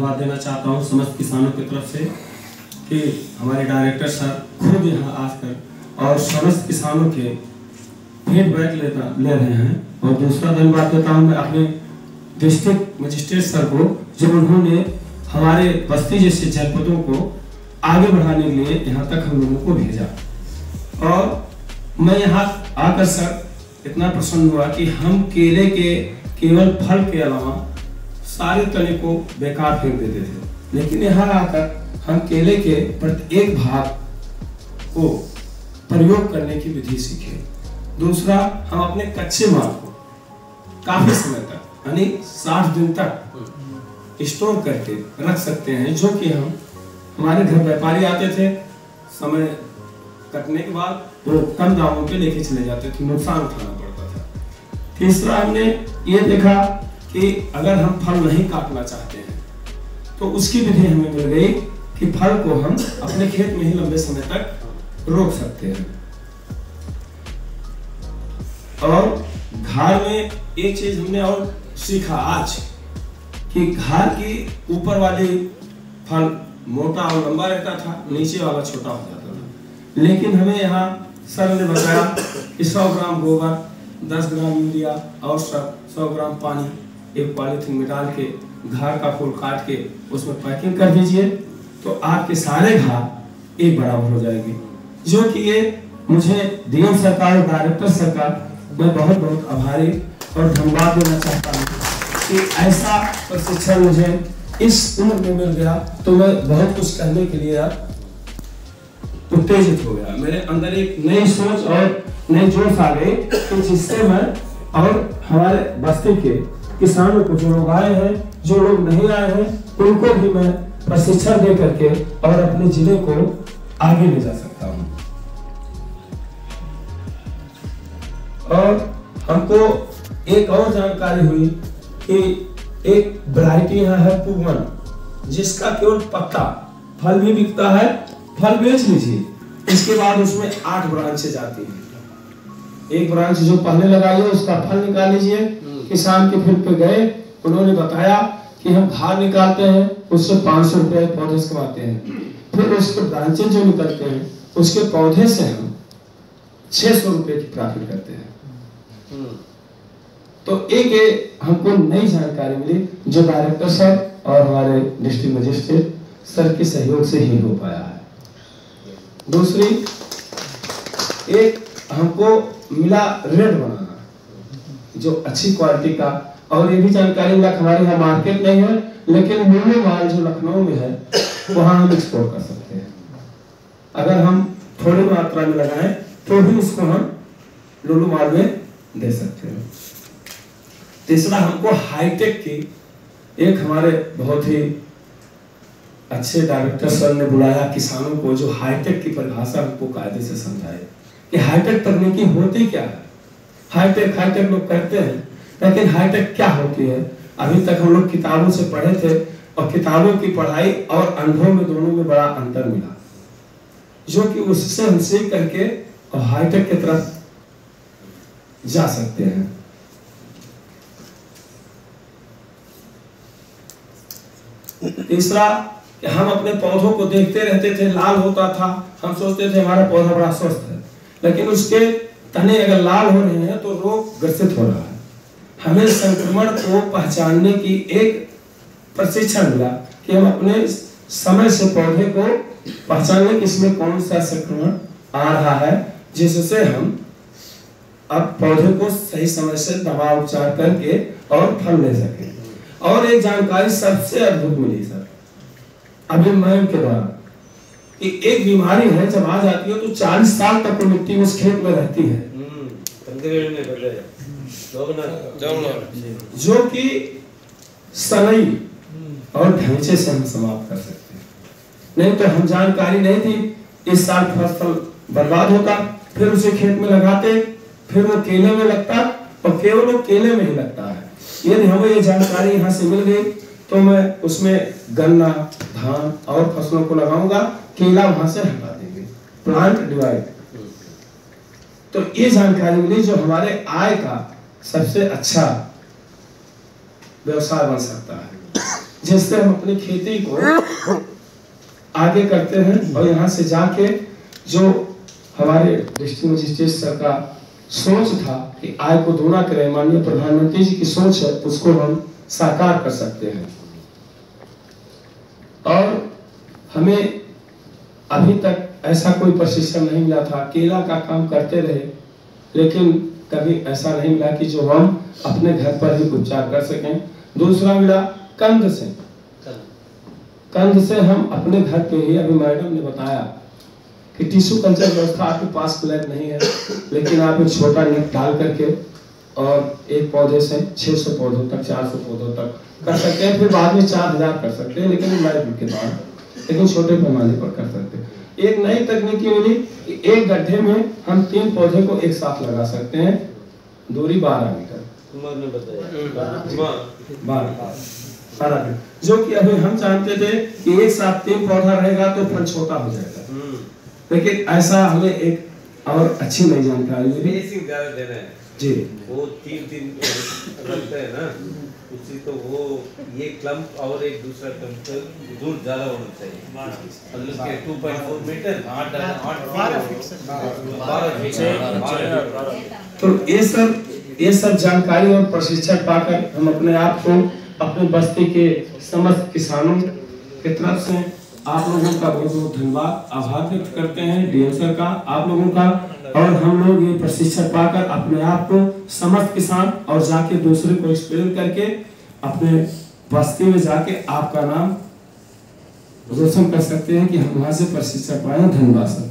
धन्यवाद देना चाहता हूँ समस्त किसानों की तरफ से कि हमारे डायरेक्टर सर खुद यहाँ आकर और समस्त किसानों के फीडबैक ले रहे हैं। और दूसरा धन्यवाद देता हूँ मैं अपने डिस्ट्रिक्ट मजिस्ट्रेट सर को, जो उन्होंने हमारे बस्ती जैसे जनपदों को आगे बढ़ाने के लिए यहाँ तक हम लोगों को भेजा। और मैं यहाँ आकर सर इतना प्रसन्न हुआ कि हम केले के केवल फल के अलावा सारे तने को बेकार फेंक देते थे, लेकिन यहाँ आकर हम केले के प्रत्येक भाग को प्रयोग करने की विधि सीखे। दूसरा, हम अपने कच्चे माल को काफी समय तक यानी 60 दिन तक स्टोर करके रख सकते हैं, जो कि हम हमारे घर व्यापारी आते थे, समय कटने के बाद वो कम दामों पे लेके चले जाते थे, नुकसान उठाना पड़ता था। तीसरा, हमने ये देखा कि अगर हम फल नहीं काटना चाहते हैं तो उसकी विधि हमें मिल गई कि फल को हम अपने खेत में ही लंबे समय तक रोक सकते हैं। और घर में एक चीज हमने और सीखा आज कि घर की ऊपर वाली फल मोटा और लंबा रहता था, नीचे वाला छोटा हो जाता था। लेकिन हमें यहाँ सर ने बताया कि 100 ग्राम गोबर, 10 ग्राम यूरिया और 100 ग्राम पानी एक पॉलीथीन में डाल के घार का फूल काट के उसमें पैकिंग कर दीजिए, तो आपके सारे घार एक बराबर हो जाएंगे। जो कि ये मुझे डीएम सरकार और डायरेक्टर सरकार मैं बहुत बहुत आभारी और धन्यवाद देना चाहता हूँ कि ऐसा प्रशिक्षण मुझे इस उम्र में मिल गया। तो मैं बहुत कुछ करने के लिए उत्तेजित हो गया, मेरे अंदर एक नई सोच और नई जोश आ गई, तो जिससे मैं और हमारे बस्ती के किसानों को, जो लोग आए हैं, जो लोग नहीं आए हैं, उनको भी मैं प्रशिक्षण दे करके और अपने जिले को आगे ले जा सकता हूँ। और हमको एक और जानकारी हुई कि एक वैरायटी यहाँ है पुगमन, जिसका केवल पत्ता, फल भी बिकता है, फल बेच लीजिए, इसके बाद उसमें 8 ब्रांचेज आती है। एक ब्रांच जो पहले लगाई है उसका फल निकाल लीजिए। किसान के फील्ड पे गए, उन्होंने बताया कि हम घास निकालते हैं, उससे 500 रुपए पौधे से कमाते हैं। फिर उसके ब्रांचेज जो निकलते हैं उसके पौधे से हम 600 रुपए की प्रॉफिट करते हैं। तो एक हमको नई जानकारी मिली, जो डायरेक्टर सर और हमारे डिस्ट्रिक्ट मजिस्ट्रेट सर के सहयोग से ही हो पाया है। दूसरी, एक हमको मिला रेट बनाना, जो अच्छी क्वालिटी का, और ये भी जानकारी मिला हमारे यहाँ मार्केट नहीं है, लेकिन लुलु माल जो लखनऊ में है वहां हम एक्सपोर्ट कर सकते हैं। अगर हम थोड़ी मात्रा में लगाएं तो भी उसको हम लुलु माल में दे सकते हैं। तीसरा, हमको हाईटेक की एक हमारे बहुत ही अच्छे डायरेक्टर सर ने बुलाया किसानों को, जो हाईटेक की परिभाषा हमको कायदे से समझाए कि हाईटेक तकनीकी होती क्या है। हाईटेक लोग कहते हैं, लेकिन हाईटेक क्या होती है? अभी तक हम लोग किताबों से पढ़े थे, और किताबों की पढ़ाई और अनुभव में दोनों में बड़ा अंतर मिला, जो कि उससे हम सीख करके और हाईटेक की तरफ जा सकते हैं। तीसरा, हम अपने पौधों को देखते रहते थे, लाल होता था, हम सोचते थे हमारा पौधा बड़ा स्वस्थ है, लेकिन उसके तने अगर लाल हो रहे हैं तो रोग ग्रसित हो रहा है। हमें संक्रमण को पहचानने की एक प्रशिक्षण मिला कि हम अपने समय से पौधे को पहचानने कि इसमें कौन सा संक्रमण आ रहा है, जिससे हम अब पौधे को सही समय से दवा उपचार करके और फल ले सके। और एक जानकारी सबसे अद्भुत मिली सर अभी मैम के द्वारा, कि एक बीमारी है जब आ जाती है तो 40 साल तक वो मिट्टी उस खेत में रहती है, जो कि सनई और ढांचे से हम समाप्त कर सकते हैं। नहीं तो हम जानकारी नहीं थी, इस साल फसल बर्बाद होता, फिर उसे खेत में लगाते, फिर वो केले में लगता, और केवल वो केले में ही लगता है। यदि हमें ये जानकारी यहाँ से मिल गई तो मैं उसमें गन्ना, धान और फसलों को लगाऊंगा, केला वहां से हटा देंगे, प्लांट डिवाइड। तो ये जानकारी मिली जो हमारे आय का सबसे अच्छा व्यवसाय बन सकता है। जिससे हम अपनी खेती को आगे करते हैं। और यहाँ से जाके जो हमारे डिस्ट्रिक्ट मजिस्ट्रेट सर का सोच था कि आय को दोगुना करें, माननीय प्रधानमंत्री जी की सोच है, उसको हम साकार कर सकते हैं। और हमें अभी तक ऐसा कोई प्रशिक्षण नहीं मिला था। केला का काम करते रहे, लेकिन कभी ऐसा नहीं मिला कि जो हम अपने घर पर ही उपचार कर सकें। दूसरा मिला कंद से। कंद से हम अपने घर पे ही, अभी मैडम ने बताया कि टिश्यू कल्चर व्यवस्था आपके पास फ्लैट नहीं है, लेकिन आप एक छोटा नेट डाल करके और एक पौधे से 600 पौधों तक, 400 पौधों तक कर सकते हैं। फिर बाद में 4000 कर सकते हैं, लेकिन मैडम के बाद, लेकिन छोटे पैमाने पर कर सकते हैं। एक नई तकनीक मिली कि एक गड्ढे में हम 3 पौधे को एक साथ लगा सकते हैं, दूरी 12 मीटर। जो कि अभी हम जानते थे कि एक साथ 3 पौधा रहेगा तो फल छोटा हो जाएगा, लेकिन ऐसा हमें एक और अच्छी नई जानकारी मिली जी। वो 3 दिन रखते हैं ना, उसी तो वो ये क्लम्प और एक दूसरा क्लम्प से दूर ज्यादा होना चाहिए, मतलब के 2.4 मीटर 8 तो ये सब जानकारी और प्रशिक्षण पाकर हम अपने आप को, अपने बस्ती के समस्त किसानों की तरफ से आप लोगों का बहुत बहुत धन्यवाद, आभार व्यक्त करते हैं डीएम सर का, आप लोगों का। और हम लोग ये प्रशिक्षण पाकर अपने आप को समस्त किसान और जाके दूसरे को एक्सप्लेन करके अपने बस्ती में जाके आपका नाम रोशन कर सकते हैं कि हम वहां से प्रशिक्षण पाए। धन्यवाद सर।